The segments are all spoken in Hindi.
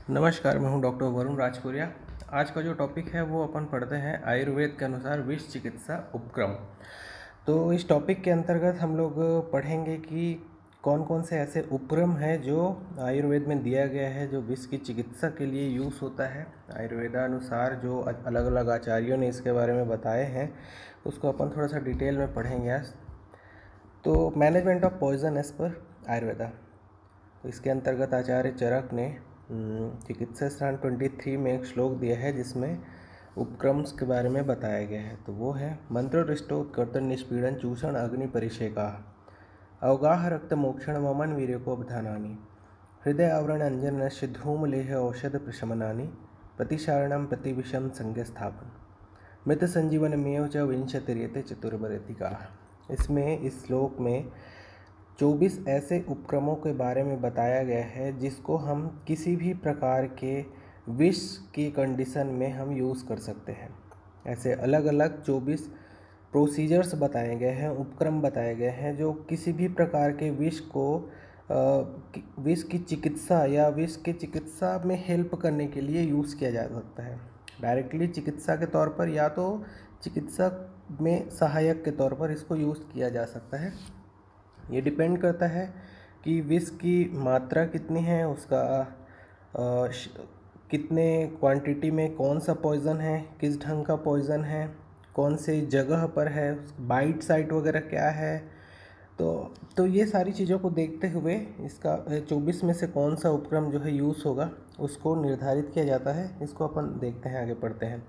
नमस्कार, मैं हूं डॉक्टर वरुण राजपुरिया। आज का जो टॉपिक है वो अपन पढ़ते हैं आयुर्वेद के अनुसार विष चिकित्सा उपक्रम। तो इस टॉपिक के अंतर्गत हम लोग पढ़ेंगे कि कौन कौन से ऐसे उपक्रम हैं जो आयुर्वेद में दिया गया है, जो विष की चिकित्सा के लिए यूज़ होता है। आयुर्वेदानुसार जो अलग अलग आचार्यों ने इसके बारे में बताए हैं उसको अपन थोड़ा सा डिटेल में पढ़ेंगे आज। तो management of poison as per Ayurveda, तो इसके अंतर्गत आचार्य चरक ने चिकित्सा स्थान 23 में एक श्लोक दिया है जिसमें उपक्रम्स के बारे में बताया गया है। तो वो है मंत्रोरिष्टो उत्कर्तन निष्पीड़न चूषण अग्नि परिषेका अवगाह रक्त मोक्षण वमन वीर्यको अवधानानि हृदय आवरण अंजन धूम लेह औषध प्रशमनानि प्रतिशारणम प्रतिविषम संज्ञ स्थापन मृत संजीवन मेव च विंशतिर्यते चतुर्भरतिका। इसमें इस श्लोक में 24 ऐसे उपक्रमों के बारे में बताया गया है जिसको हम किसी भी प्रकार के विष की कंडीशन में हम यूज़ कर सकते हैं। ऐसे अलग अलग 24 प्रोसीजर्स बताए गए हैं, उपक्रम बताए गए हैं जो किसी भी प्रकार के विष को विष की चिकित्सा या विष की चिकित्सा में हेल्प करने के लिए यूज़ किया जा सकता है। डायरेक्टली चिकित्सा के तौर पर या तो चिकित्सा में सहायक के तौर पर इसको यूज़ किया जा सकता है। ये डिपेंड करता है कि विष की मात्रा कितनी है, उसका कितने क्वांटिटी में कौन सा पॉइज़न है, किस ढंग का पॉइज़न है, कौन से जगह पर है, बाइट साइट वगैरह क्या है। तो ये सारी चीज़ों को देखते हुए इसका 24 में से कौन सा उपक्रम जो है यूज़ होगा उसको निर्धारित किया जाता है। इसको अपन देखते हैं, आगे पढ़ते हैं।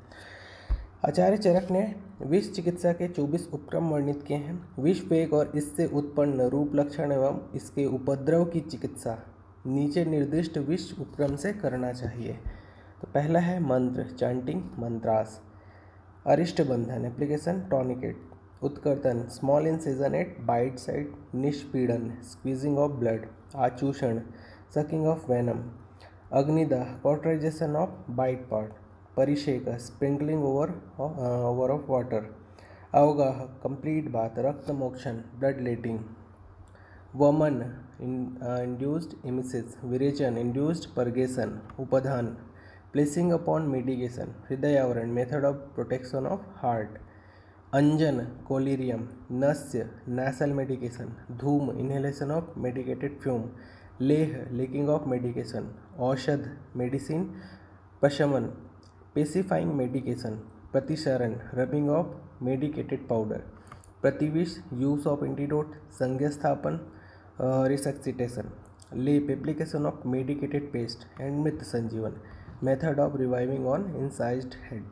आचार्य चरक ने विष चिकित्सा के 24 उपक्रम वर्णित किए हैं। विष वेग और इससे उत्पन्न रूप लक्षण एवं इसके उपद्रव की चिकित्सा नीचे निर्दिष्ट विष उपक्रम से करना चाहिए। तो पहला है मंत्र चांटिंग मंत्रास, अरिष्ट बंधन एप्लीकेशन टॉनिकेट, उत्कर्तन small incision at bite site, निष्पीड़न स्क्वीजिंग ऑफ ब्लड, आचूषण सकिंग ऑफ वेनम, अग्निदाह कॉटराइजेशन ऑफ बाइट पार्ट, परिषेक स्प्रिंकलिंग ओवर ऑफ वाटर, अवगाह कंप्लीट बाथ, रक्त मोक्षण ब्लड लेटिंग, वमन इंड्यूस्ड इमिसिस, विरेचन इंड्यूस्ड परगेशन, उपधान प्लेसिंग अपॉन मेडिकेशन, हृदय आवरण method of protection of heart, अंजन कोलिरियम, नस्य नेसल मेडिकेशन, धूम इनहेलेशन ऑफ मेडिकेटेड फ्यूम, लेह लीकिंग ऑफ मेडिकेशन, औषध मेडिसिन प्रशमन पेसिफाइंग मेडिकेशन, प्रतिशरण रबिंग ऑफ मेडिकेटेड पाउडर, प्रतिविष यूज ऑफ एंटीडोट, संज्ञा स्थापन रिसक्सिटेशन, लेप application of medicated paste and मृत संजीवन, method of reviving on incised head.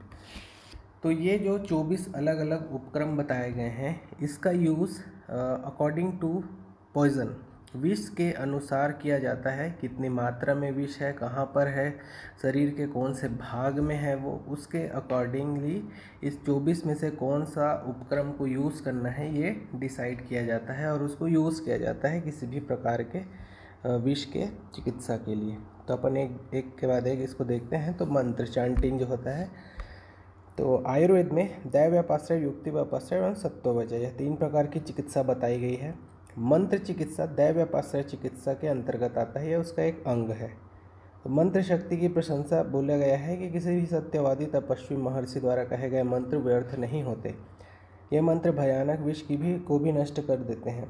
तो ये जो 24 अलग अलग उपक्रम बताए गए हैं इसका यूज़ अकॉर्डिंग टू पॉइजन विष के अनुसार किया जाता है। कितनी मात्रा में विष है, कहाँ पर है, शरीर के कौन से भाग में है, वो उसके अकॉर्डिंगली इस 24 में से कौन सा उपक्रम को यूज़ करना है ये डिसाइड किया जाता है और उसको यूज़ किया जाता है किसी भी प्रकार के विष के चिकित्सा के लिए। तो अपन एक के बाद एक इसको देखते हैं। तो मंत्र चांटिंग जो होता है, तो आयुर्वेद में दैव व्यापाश्रय युक्ति व्यापाश्रय एवं सत्ववचय यह 3 प्रकार की चिकित्सा बताई गई है। मंत्र चिकित्सा दैव व्यापाश्रय चिकित्सा के अंतर्गत आता है, यह उसका एक अंग है। तो मंत्र शक्ति की प्रशंसा बोला गया है कि किसी भी सत्यवादी तपस्वी महर्षि द्वारा कहे गए मंत्र व्यर्थ नहीं होते। ये मंत्र भयानक विष को भी नष्ट कर देते हैं।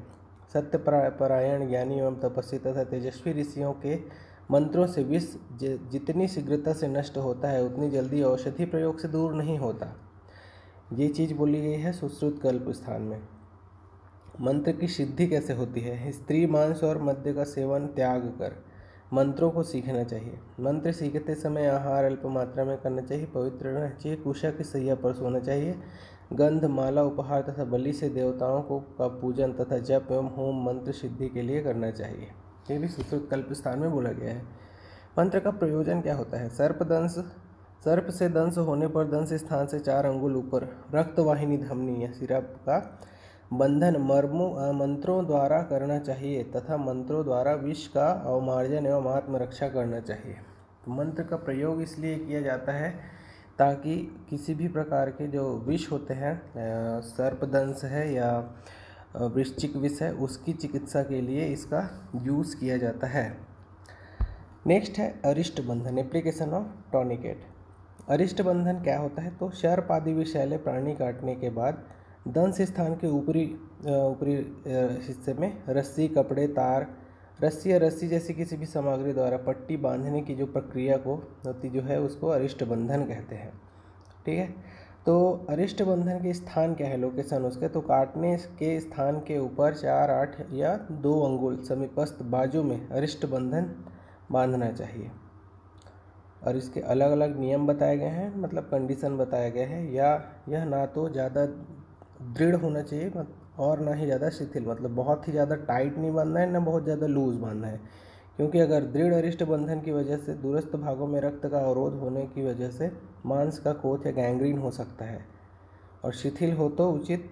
सत्य परायण ज्ञानी एवं तपस्वी तथा तेजस्वी ऋषियों के मंत्रों से विष जितनी शीघ्रता से नष्ट होता है उतनी जल्दी औषधि प्रयोग से दूर नहीं होता। ये चीज़ बोली गई है सुश्रुत कल्प स्थान में। मंत्र की सिद्धि कैसे होती है? स्त्री मांस और मद्य का सेवन त्याग कर मंत्रों को सीखना चाहिए। मंत्र सीखते समय आहार अल्प मात्रा में करना चाहिए, पवित्र रहना चाहिए, कुशा की सैया पर सोना चाहिए, गंध माला उपहार तथा बलि से देवताओं का पूजन तथा जप एवं होम मंत्र सिद्धि के लिए करना चाहिए। ये भी सुश्रुत कल्प स्थान में बोला गया है। मंत्र का प्रयोजन क्या होता है? सर्प से दंश होने पर दंश स्थान से 4 अंगुल ऊपर रक्तवाहिनी धमनी या सिरा का बंधन मंत्रों द्वारा करना चाहिए तथा मंत्रों द्वारा विष का अवमार्जन एवं आत्मरक्षा करना चाहिए। तो मंत्र का प्रयोग इसलिए किया जाता है ताकि किसी भी प्रकार के जो विष होते हैं, सर्पदंश है या वृश्चिक विष है, उसकी चिकित्सा के लिए इसका यूज़ किया जाता है। नेक्स्ट है अरिष्ट बंधन, एप्लीकेशन ऑफ टॉर्निकेट। अरिष्ट बंधन क्या होता है? तो सर्प आदि विषैले प्राणी काटने के बाद दंश स्थान के ऊपरी हिस्से में रस्सी, कपड़े, तार, रस्सी या रस्सी जैसी किसी भी सामग्री द्वारा पट्टी बांधने की जो प्रक्रिया को होती जो है उसको अरिष्ट बंधन कहते हैं। ठीक है, तो अरिष्ट बंधन के स्थान क्या है, लोकेशन उसके? तो काटने के स्थान के ऊपर 4, 8 या 2 अंगुल समीपस्थ बाजू में अरिष्ट बंधन बांधना चाहिए। और इसके अलग अलग नियम बताए गए हैं, मतलब कंडीशन बताया गया है। या यह ना तो ज़्यादा दृढ़ होना चाहिए और ना ही ज़्यादा शिथिल, मतलब बहुत ही ज़्यादा टाइट नहीं बांधना है, ना बहुत ज़्यादा लूज बांधना है, क्योंकि अगर दृढ़ अरिष्ट बंधन की वजह से दूरस्थ भागों में रक्त का अवरोध होने की वजह से मांस का कोथ या गैंग्रीन हो सकता है, और शिथिल हो तो उचित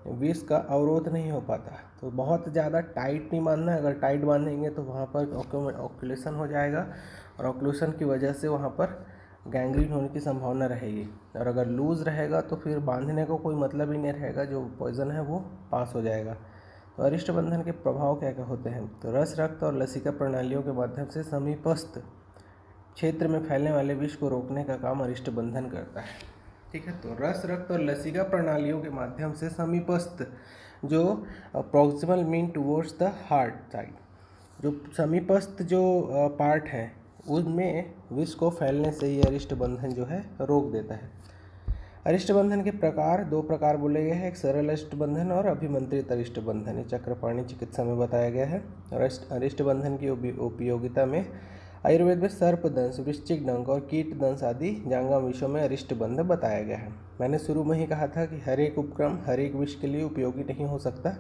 विष का अवरोध नहीं हो पाता। तो बहुत ज़्यादा टाइट नहीं बांधना है, अगर टाइट बांधेंगे तो वहाँ पर ऑक्यूलेशन हो जाएगा, और ऑक्लूशन की वजह से वहाँ पर गैंग्रीन होने की संभावना रहेगी। और अगर लूज़ रहेगा तो फिर बांधने को कोई मतलब ही नहीं रहेगा, जो पॉइजन है वो पास हो जाएगा। तो अरिष्ट बंधन के प्रभाव क्या क्या होते हैं? तो रस, रक्त और लसिका प्रणालियों के माध्यम से समीपस्थ क्षेत्र में फैलने वाले विष को रोकने का काम अरिष्ट बंधन करता है। ठीक है, तो रस, रक्त और लसिका प्रणालियों के माध्यम से समीपस्थ जो proximal mean towards the heart side, जो समीपस्थ जो पार्ट है उनमें विष को फैलने से ये अरिष्ट बंधन जो है रोक देता है। अरिष्ट बंधन के प्रकार 2 प्रकार बोले गए हैं, एक सरल अरिष्ट बंधन और अभिमंत्रित अरिष्ट बंधन। ये चक्रपाणी चिकित्सा में बताया गया है। अरिष्ट बंधन की उपयोगिता में आयुर्वेद में सर्पदंश, वृश्चिक डंक और कीट दंश आदि जांघा विषयों में अरिष्ट बंध बताया गया है। मैंने शुरू में ही कहा था कि हर एक उपक्रम हर एक विष के लिए उपयोगी नहीं हो सकता।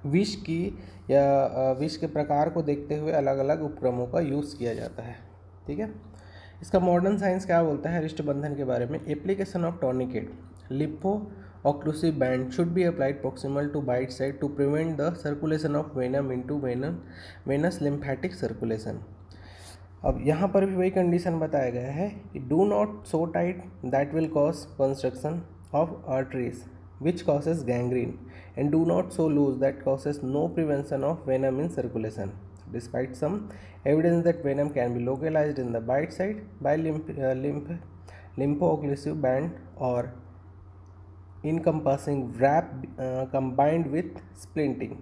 विष की या विष के प्रकार को देखते हुए अलग अलग उपक्रमों का यूज़ किया जाता है। ठीक है, इसका मॉडर्न साइंस क्या बोलता है अरिष्ट बंधन के बारे में? Application of tourniquet, lympho occlusive band should be applied proximal to bite site to prevent the circulation of venom into venous lymphatic circulation. अब यहाँ पर भी वही कंडीशन बताया गया है कि do not so tight that will cause construction of arteries which causes gangrene, and do not so loose that causes no prevention of venom in circulation. Despite some evidence that venom can be localized in the bite site by lympho-occlusive band or encompassing wrap combined with splinting,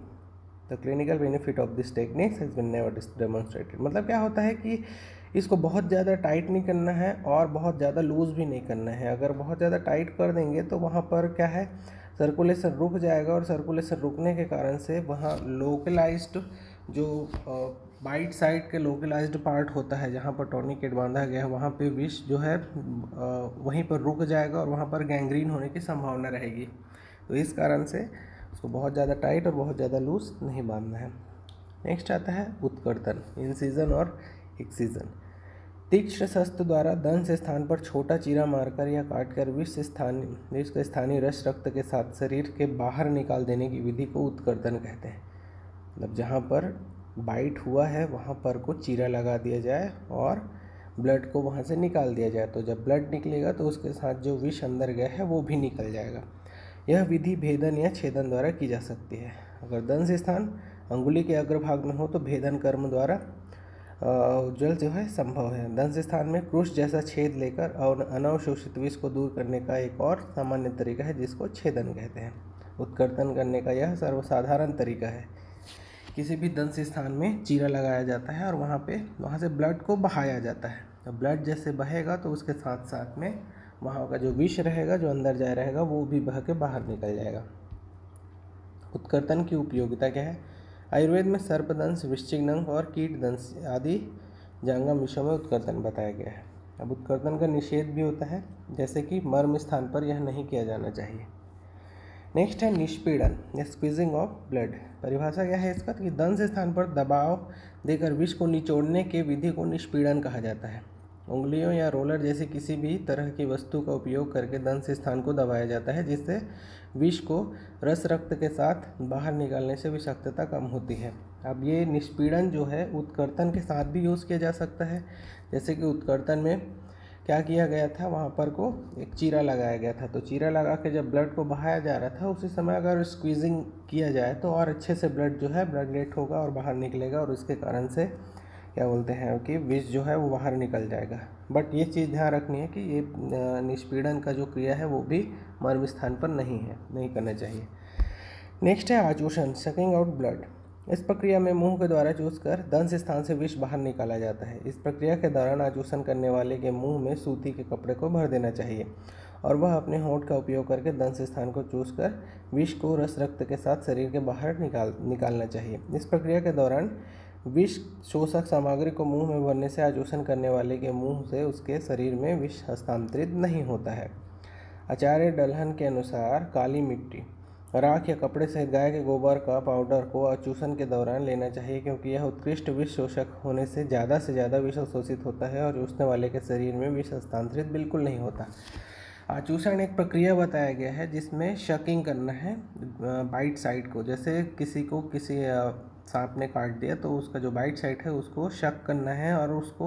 the clinical benefit of this technique has been never demonstrated। मतलब क्या होता है कि इसको बहुत ज़्यादा टाइट नहीं करना है और बहुत ज़्यादा लूज़ भी नहीं करना है। अगर बहुत ज़्यादा टाइट कर देंगे तो वहाँ पर क्या है, सर्कुलेशन रुक जाएगा, और सर्कुलेशन रुकने के कारण से वहाँ लोकलाइज्ड जो बाइट साइड के लोकलाइज्ड पार्ट होता है जहाँ पर टॉर्निकेट बांधा गया है, वहाँ पे विष जो है वहीं पर रुक जाएगा और वहाँ पर गैंग्रीन होने की संभावना रहेगी। तो इस कारण से उसको बहुत ज़्यादा टाइट और बहुत ज़्यादा लूज नहीं बांधना है। नेक्स्ट आता है उत्कर्तन, इंसिजन और एक्सीजन। तीक्ष्ण शस्त्र द्वारा दंश स्थान पर छोटा चीरा मारकर या काटकर विष का स्थानीय रस रक्त के साथ शरीर के बाहर निकाल देने की विधि को उत्कर्तन कहते हैं। मतलब जहाँ पर बाइट हुआ है वहाँ पर को चीरा लगा दिया जाए और ब्लड को वहाँ से निकाल दिया जाए, तो जब ब्लड निकलेगा तो उसके साथ जो विष अंदर गया है वो भी निकल जाएगा। यह विधि भेदन या छेदन द्वारा की जा सकती है। अगर दंश स्थान अंगुली के अग्रभाग में हो तो भेदन कर्म द्वारा उज्ज्वल जो है संभव है। दंश स्थान में क्रूश जैसा छेद लेकर और अनवशोषित विष को दूर करने का एक और सामान्य तरीका है जिसको छेदन कहते हैं। उत्कर्तन करने का यह सर्वसाधारण तरीका है। किसी भी दंश स्थान में चीरा लगाया जाता है और वहाँ से ब्लड को बहाया जाता है। तो ब्लड जैसे बहेगा तो उसके साथ साथ में वहाँ का जो विष रहेगा जो अंदर जा रहेगा वो भी बह के बाहर निकल जाएगा। उत्कर्तन की उपयोगिता क्या है? आयुर्वेद में सर्पदंश, वृश्चिक डंक और कीट दंश आदि जांघा विषयों में उत्कर्तन बताया गया है। अब उत्कर्तन का निषेध भी होता है, जैसे कि मर्म स्थान पर यह नहीं किया जाना चाहिए। नेक्स्ट है निष्पीड़न या स्क्वीजिंग ऑफ ब्लड। परिभाषा क्या है इसका? कि दंश स्थान पर दबाव देकर विष को निचोड़ने के विधि को निष्पीड़न कहा जाता है। उंगलियों या रोलर जैसी किसी भी तरह की वस्तु का उपयोग करके दंश स्थान को दबाया जाता है, जिससे विष को रस रक्त के साथ बाहर निकालने से विषाक्तता कम होती है। अब ये निष्पीड़न जो है उत्कर्तन के साथ भी यूज़ किया जा सकता है। जैसे कि उत्कर्तन में क्या किया गया था, वहाँ पर को एक चीरा लगाया गया था, तो चीरा लगा के जब ब्लड को बहाया जा रहा था उसी समय अगर स्क्वीजिंग किया जाए तो और अच्छे से ब्लड जो है ब्लड लेट होगा और बाहर निकलेगा, और इसके कारण से क्या बोलते हैं कि विष जो है वो बाहर निकल जाएगा। बट ये चीज़ ध्यान रखनी है कि ये निष्पीड़न का जो क्रिया है वो भी मर्म स्थान पर नहीं है, नहीं करना चाहिए। नेक्स्ट है आचूषण, सकिंग आउट ब्लड। इस प्रक्रिया में मुंह के द्वारा चूसकर दंश स्थान से विष बाहर निकाला जाता है। इस प्रक्रिया के दौरान आचूषण करने वाले के मुंह में सूती के कपड़े को भर देना चाहिए और वह अपने होंठ का उपयोग करके दंश स्थान को चूसकर विष को रस रक्त के साथ शरीर के बाहर निकालना चाहिए। इस प्रक्रिया के दौरान विष शोषक सामग्री को मुंह में भरने से आचूषण करने वाले के मुंह से उसके शरीर में विष हस्तांतरित नहीं होता है। आचार्य डल्हन के अनुसार काली मिट्टी, राख या कपड़े सहित गाय के गोबर का पाउडर को आचूषण के दौरान लेना चाहिए, क्योंकि यह उत्कृष्ट विष शोषक होने से ज़्यादा विष अवशोषित होता है और चूसने वाले के शरीर में विष हस्तांतरित बिल्कुल नहीं होता। आचूषण एक प्रक्रिया बताया गया है जिसमें शकिंग करना है बाइट साइड को। जैसे किसी सांप ने काट दिया तो उसका जो बाइट साइड है उसको शक करना है और उसको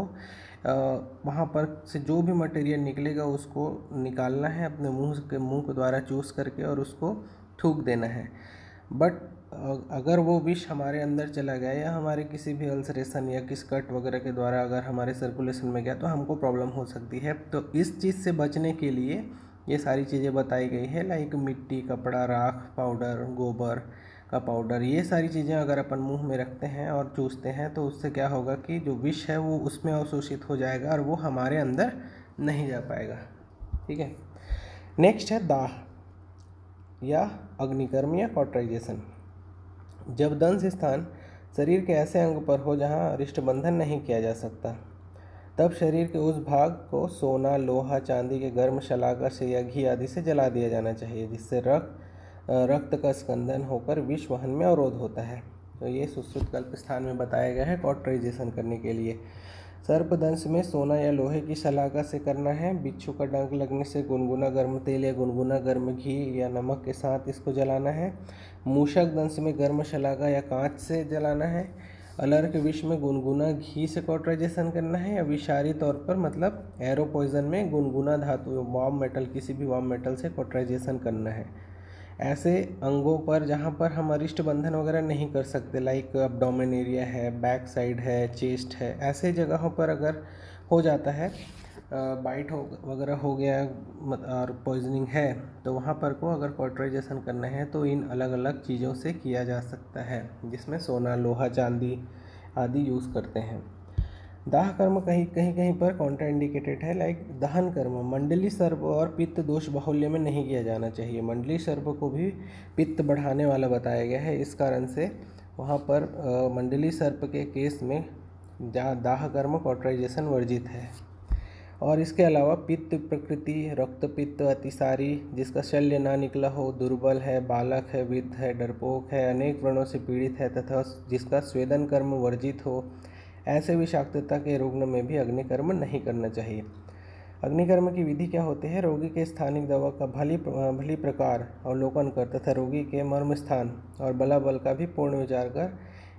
वहाँ पर से जो भी मटेरियल निकलेगा उसको निकालना है अपने मुंह के द्वारा चूस करके और उसको थूक देना है। बट अगर वो विष हमारे अंदर चला गया या हमारे किसी भी अल्सरेशन या किस कट वगैरह के द्वारा अगर हमारे सर्कुलेशन में गया तो हमको प्रॉब्लम हो सकती है। तो इस चीज़ से बचने के लिए ये सारी चीज़ें बताई गई है, लाइक मिट्टी, कपड़ा, राख, पाउडर, गोबर का पाउडर, ये सारी चीज़ें अगर अपन मुंह में रखते हैं और चूसते हैं तो उससे क्या होगा कि जो विष है वो उसमें अवशोषित हो जाएगा और वो हमारे अंदर नहीं जा पाएगा। ठीक है। नेक्स्ट है दाह या अग्निकर्म या कॉटराइजेशन। जब दंश स्थान शरीर के ऐसे अंग पर हो जहां अरिष्टबंधन नहीं किया जा सकता, तब शरीर के उस भाग को सोना, लोहा, चांदी के गर्म शलाका से या घी आदि से जला दिया जाना चाहिए, जिससे रक्त का स्कंदन होकर विष वहन में अवरोध होता है। तो ये सुश्रुत कल्प स्थान में बताया गया है कॉटराइजेशन करने के लिए। सर्पदंश में सोना या लोहे की शलाका से करना है। बिच्छू का डंक लगने से गुनगुना गर्म तेल या गुनगुना गर्म घी या नमक के साथ इसको जलाना है। मूषक दंश में गर्म शलाका या कांच से जलाना है। अलर्क विष में गुनगुना घी से कॉटराइजेशन करना है या विषारी तौर पर मतलब एरो पॉइजन में गुनगुना धातु वार्म मेटल, किसी भी वार्म मेटल से कॉटराइजेशन करना है। ऐसे अंगों पर जहाँ पर हम अरिष्ट बंधन वगैरह नहीं कर सकते, लाइक अब्डोमेन एरिया है, बैक साइड है, चेस्ट है, ऐसे जगहों पर अगर हो जाता है बाइट वगैरह हो गया और पॉइजनिंग है, तो वहाँ पर को अगर कॉटराइजेशन करना है तो इन अलग अलग चीज़ों से किया जा सकता है, जिसमें सोना, लोहा, चांदी आदि यूज़ करते हैं। दाह कर्म कहीं पर कॉन्ट्रा इंडिकेटेड है, लाइक दहन कर्म मंडली सर्प और पित्त दोष बाहुल्य में नहीं किया जाना चाहिए। मंडली सर्प को भी पित्त बढ़ाने वाला बताया गया है, इस कारण से वहाँ पर मंडली सर्प के केस में दाह कर्म कॉटराइजेशन वर्जित है। और इसके अलावा पित्त प्रकृति, रक्त पित्त, अतिसारी, जिसका शल्य ना निकला हो, दुर्बल है, बालक है, वृद्ध है, डरपोक है, अनेक व्रणों से पीड़ित है तथा जिसका स्वेदन कर्म वर्जित हो, ऐसे विषाक्तता के रुग्ण में भी अग्निकर्म नहीं करना चाहिए। अग्निकर्म की विधि क्या होती है? रोगी के स्थानिक दवा का भली प्रकार अवलोकन कर तथा रोगी के मर्म स्थान और बलाबल का भी पूर्ण विचार कर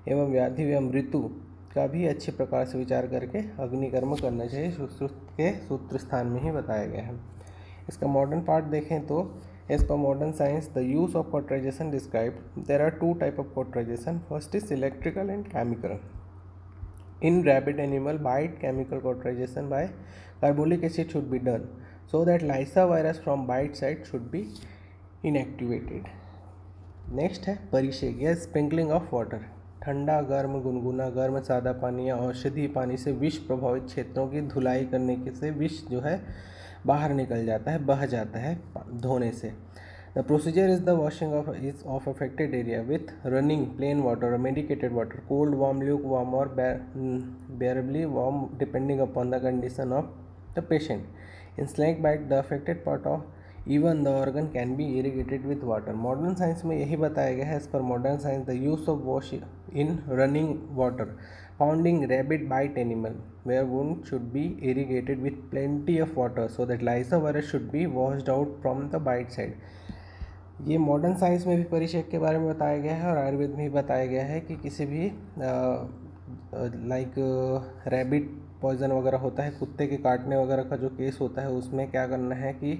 एवं व्याधि एवं मृत्यु का भी अच्छे प्रकार से विचार करके अग्निकर्म करना चाहिए। सुश्रुत के सूत्र स्थान में ही बताया गया है। इसका मॉडर्न पार्ट देखें तो as per modern science the use of cauterisation described, there are two type of cauterisation, first is electrical and chemical. In rabid animal bite, chemical cauterization by carbolic acid should be done so that Lyssa virus from bite site should be inactivated. Next है परिषेक या स्प्रिंकलिंग ऑफ वाटर। ठंडा, गर्म, गुनगुना, गर्म सादा पानी या औषधि पानी से विष प्रभावित क्षेत्रों की धुलाई करने के से विष जो है बाहर निकल जाता है, बह जाता है धोने से। The procedure is the washing of affected area with running plain water or medicated water, cold, warm, lukewarm or bearably warm depending upon the condition of the patient. In snake bite, the affected part of even the organ can be irrigated with water. Modern science में यही बताया गया है। As per modern science, the use of wash in running water found in rabbit bite animal where wound should be irrigated with plenty of water so that Lyssa virus should be washed out from the bite side. ये मॉडर्न साइंस में भी परिषेक के बारे में बताया गया है और आयुर्वेद में भी बताया गया है कि किसी भी लाइक रैबिट पॉइजन वगैरह होता है, कुत्ते के काटने वगैरह का जो केस होता है, उसमें क्या करना है कि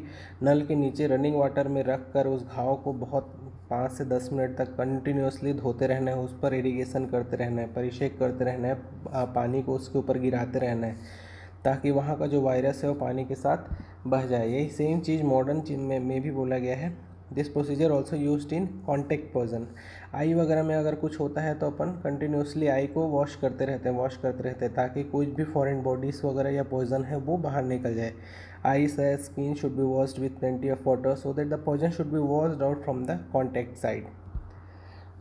नल के नीचे रनिंग वाटर में रख कर उस घाव को बहुत 5 से 10 मिनट तक कंटिन्यूसली धोते रहना है, उस पर इरिगेशन करते रहना है, परिषेक करते रहना है, पानी को उसके ऊपर गिराते रहना है ताकि वहाँ का जो वायरस है वो पानी के साथ बह जाए। यही सेम चीज़ मॉडर्न चीज में भी बोला गया है। This procedure also used in contact poison. Eye वगैरह में अगर कुछ होता है तो अपन कंटिन्यूसली आई को वॉश करते रहते हैं ताकि कोई भी फॉरेन बॉडीज़ वगैरह या पॉइजन है वो बाहर निकल जाए। Eyes skin should be washed with plenty of water so that the poison should be washed out from the contact side.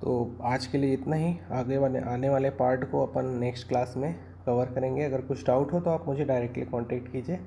तो आज के लिए इतना ही। आने वाले पार्ट को अपन नेक्स्ट क्लास में कवर करेंगे। अगर कुछ डाउट हो तो आप मुझे डायरेक्टली कॉन्टेक्ट कीजिए।